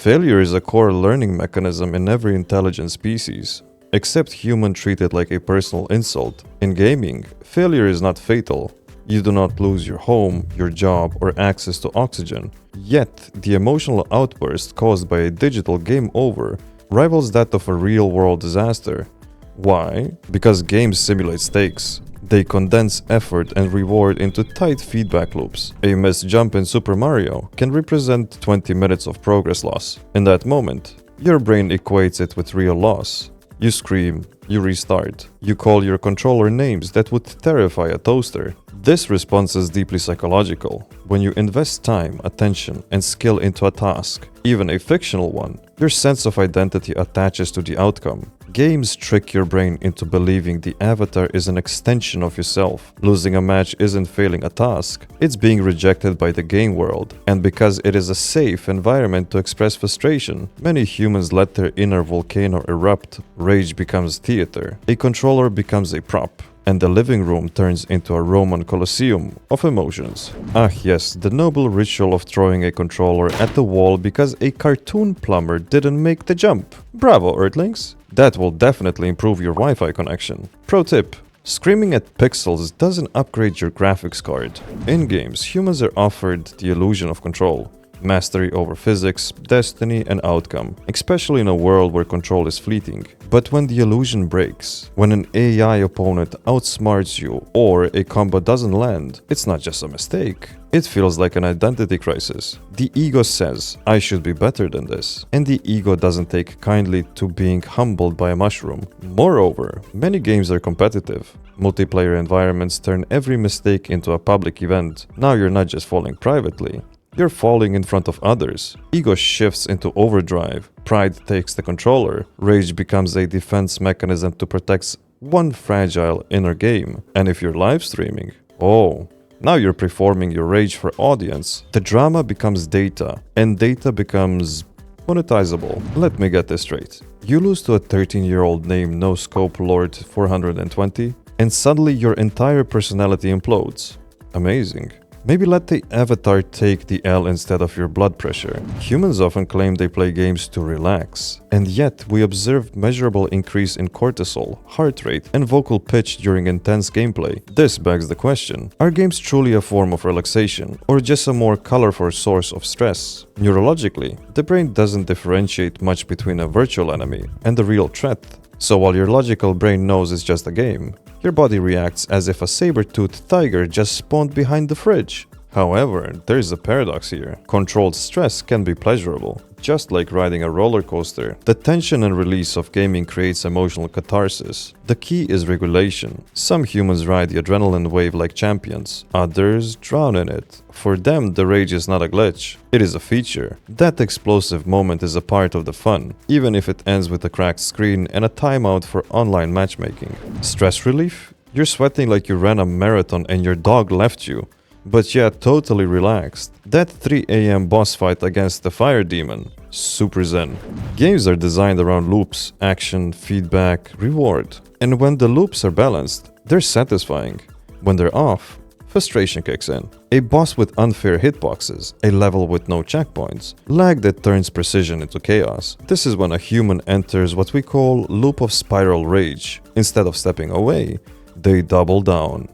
Failure is a core learning mechanism in every intelligent species, except human treat it like a personal insult. In gaming, failure is not fatal. You do not lose your home, your job, or access to oxygen. Yet, the emotional outburst caused by a digital game over rivals that of a real-world disaster. Why? Because games simulate stakes. They condense effort and reward into tight feedback loops. A missed jump in Super Mario can represent 20 minutes of progress loss. In that moment, your brain equates it with real loss. You scream, you restart, you call your controller names that would terrify a toaster. This response is deeply psychological. When you invest time, attention, and skill into a task, even a fictional one, your sense of identity attaches to the outcome. Games trick your brain into believing the avatar is an extension of yourself. Losing a match isn't failing a task, it's being rejected by the game world. And because it is a safe environment to express frustration, many humans let their inner volcano erupt. Rage becomes theater, a controller becomes a prop, and the living room turns into a Roman Colosseum of emotions. Ah yes, the noble ritual of throwing a controller at the wall because a cartoon plumber didn't make the jump. Bravo, Earthlings! That will definitely improve your Wi-Fi connection. Pro tip: screaming at pixels doesn't upgrade your graphics card. In games, humans are offered the illusion of control. Mastery over physics, destiny, and outcome, especially in a world where control is fleeting. But when the illusion breaks, when an AI opponent outsmarts you or a combo doesn't land, it's not just a mistake. It feels like an identity crisis. The ego says, I should be better than this, and the ego doesn't take kindly to being humbled by a mushroom. Moreover, many games are competitive. Multiplayer environments turn every mistake into a public event. Now you're not just falling privately, you're falling in front of others. Ego shifts into overdrive. Pride takes the controller. Rage becomes a defense mechanism to protect one fragile inner game. And if you're live streaming, oh, now you're performing your rage for audience. The drama becomes data, and data becomes monetizable. Let me get this straight. You lose to a 13-year-old named No Scope Lord 420, and suddenly your entire personality implodes. Amazing. Maybe let the avatar take the L instead of your blood pressure. Humans often claim they play games to relax, and yet we observe measurable increase in cortisol, heart rate, and vocal pitch during intense gameplay. This begs the question, are games truly a form of relaxation, or just a more colorful source of stress? Neurologically, the brain doesn't differentiate much between a virtual enemy and the real threat. So while your logical brain knows it's just a game, your body reacts as if a saber-toothed tiger just spawned behind the fridge. However, there's a paradox here. Controlled stress can be pleasurable. Just like riding a roller coaster, the tension and release of gaming creates emotional catharsis. The key is regulation. Some humans ride the adrenaline wave like champions, others drown in it. For them, the rage is not a glitch, it is a feature. That explosive moment is a part of the fun, even if it ends with a cracked screen and a timeout for online matchmaking. Stress relief? You're sweating like you ran a marathon and your dog left you, but yet totally relaxed. That 3 AM boss fight against the fire demon. Super zen. Games are designed around loops, action, feedback, reward. And when the loops are balanced, they're satisfying. When they're off, frustration kicks in. A boss with unfair hitboxes, a level with no checkpoints, lag that turns precision into chaos. This is when a human enters what we call loop of spiral rage. Instead of stepping away, they double down.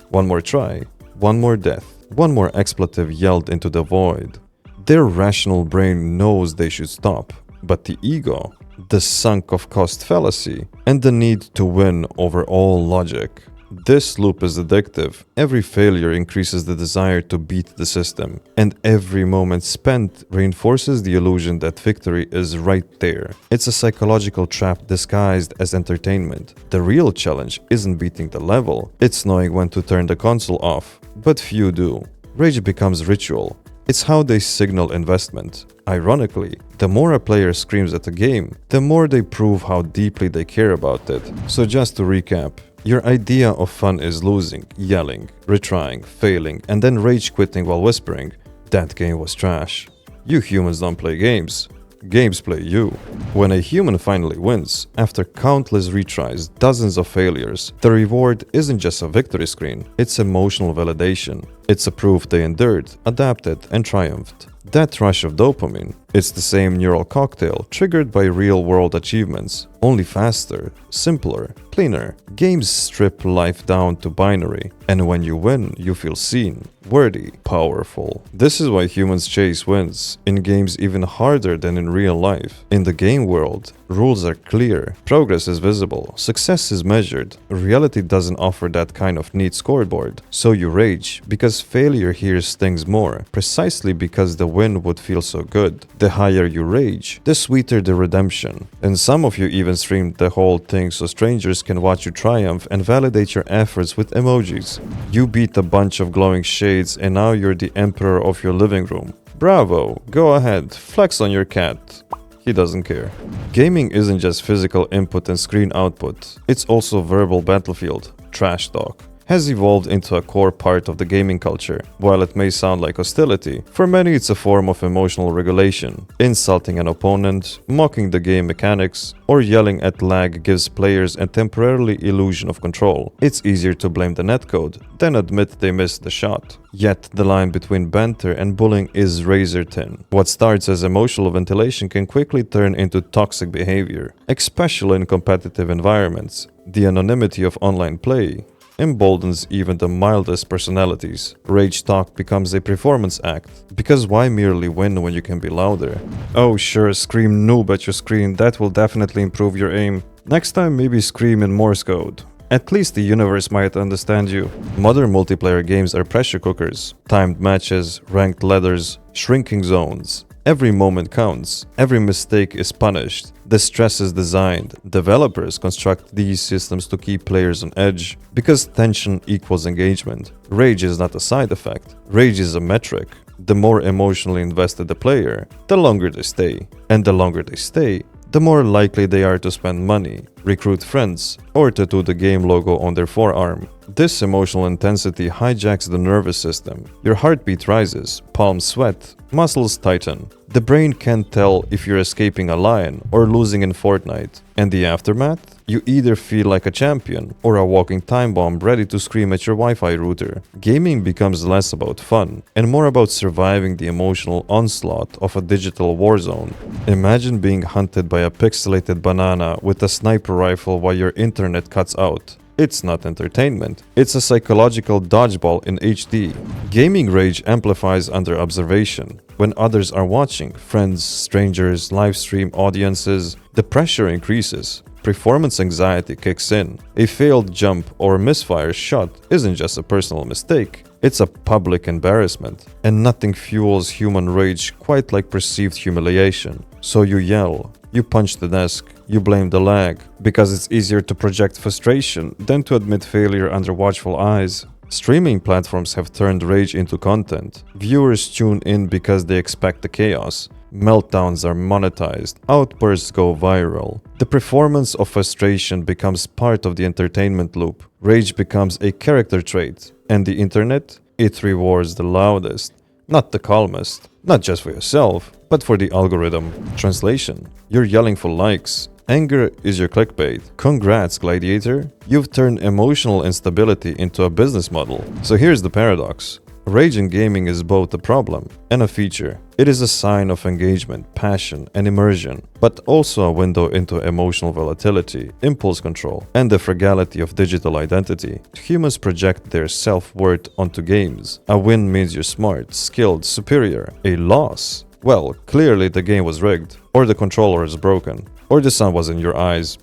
One more try. One more death, one more expletive yelled into the void. Their rational brain knows they should stop, but the ego, the sunk cost fallacy, and the need to win over all logic. This loop is addictive. Every failure increases the desire to beat the system, and every moment spent reinforces the illusion that victory is right there. It's a psychological trap disguised as entertainment. The real challenge isn't beating the level, it's knowing when to turn the console off. But few do. Rage becomes ritual. It's how they signal investment. Ironically, the more a player screams at a game, the more they prove how deeply they care about it. So just to recap, your idea of fun is losing, yelling, retrying, failing, and then rage quitting while whispering, "That game was trash." You humans don't play games. Games play you. When a human finally wins, after countless retries, dozens of failures, the reward isn't just a victory screen, it's emotional validation. It's a proof they endured, adapted, and triumphed. That rush of dopamine, it's the same neural cocktail triggered by real-world achievements, only faster, simpler, cleaner. Games strip life down to binary, and when you win, you feel seen, worthy, powerful. This is why humans chase wins, in games even harder than in real life. In the game world, rules are clear, progress is visible, success is measured. Reality doesn't offer that kind of neat scoreboard. So you rage, because failure here stings more, precisely because the win would feel so good. The higher you rage, the sweeter the redemption. And some of you even streamed the whole thing so strangers can watch you triumph and validate your efforts with emojis. You beat a bunch of glowing shades and now you're the emperor of your living room. Bravo, go ahead, flex on your cat. He doesn't care. Gaming isn't just physical input and screen output, it's also verbal battlefield, trash talk. Has evolved into a core part of the gaming culture. While it may sound like hostility, for many it's a form of emotional regulation. Insulting an opponent, mocking the game mechanics, or yelling at lag gives players a temporary illusion of control. It's easier to blame the netcode than admit they missed the shot. Yet the line between banter and bullying is razor thin. What starts as emotional ventilation can quickly turn into toxic behavior, especially in competitive environments. The anonymity of online play emboldens even the mildest personalities. Rage talk becomes a performance act, because why merely win when you can be louder? Oh sure, scream noob at your screen, that will definitely improve your aim. Next time maybe scream in Morse code. At least the universe might understand you. Modern multiplayer games are pressure cookers. Timed matches, ranked ladders, shrinking zones. Every moment counts, every mistake is punished, the stress is designed. Developers construct these systems to keep players on edge, because tension equals engagement. Rage is not a side effect, rage is a metric. The more emotionally invested the player, the longer they stay. And the longer they stay, the more likely they are to spend money, recruit friends, or tattoo the game logo on their forearm. This emotional intensity hijacks the nervous system. Your heartbeat rises, palms sweat, muscles tighten. The brain can't tell if you're escaping a lion or losing in Fortnite. And the aftermath? You either feel like a champion or a walking time bomb ready to scream at your Wi-Fi router. Gaming becomes less about fun and more about surviving the emotional onslaught of a digital war zone. Imagine being hunted by a pixelated banana with a sniper rifle while your internet cuts out. It's not entertainment, it's a psychological dodgeball in HD. Gaming rage amplifies under observation. When others are watching, friends, strangers, livestream audiences, the pressure increases. Performance anxiety kicks in. A failed jump or misfire shot isn't just a personal mistake, it's a public embarrassment. And nothing fuels human rage quite like perceived humiliation. So you yell, you punch the desk, you blame the lag, because it's easier to project frustration than to admit failure under watchful eyes. Streaming platforms have turned rage into content. Viewers tune in because they expect the chaos. Meltdowns are monetized, outbursts go viral. The performance of frustration becomes part of the entertainment loop. Rage becomes a character trait, and the internet, it rewards the loudest, not the calmest. Not just for yourself, but for the algorithm. Translation: you're yelling for likes. Anger is your clickbait. Congrats, Gladiator. You've turned emotional instability into a business model. So here's the paradox. Rage in gaming is both a problem and a feature. It is a sign of engagement, passion, and immersion, but also a window into emotional volatility, impulse control, and the frugality of digital identity. Humans project their self-worth onto games. A win means you're smart, skilled, superior. A loss? Well, clearly the game was rigged, or the controller is broken, or the sun was in your eyes,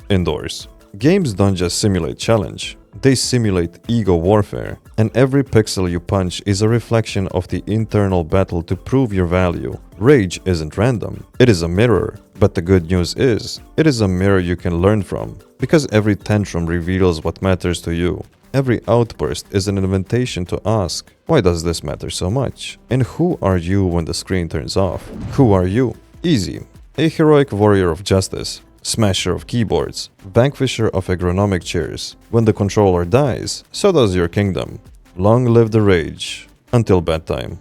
indoors. Games don't just simulate challenge. They simulate ego warfare, and every pixel you punch is a reflection of the internal battle to prove your value. Rage isn't random, it is a mirror. But the good news is, it is a mirror you can learn from, because every tantrum reveals what matters to you. Every outburst is an invitation to ask, why does this matter so much? And who are you when the screen turns off? Who are you? Easy. A heroic warrior of justice. Smasher of keyboards, vanquisher of agronomic chairs. When the controller dies, so does your kingdom. Long live the rage. Until bedtime.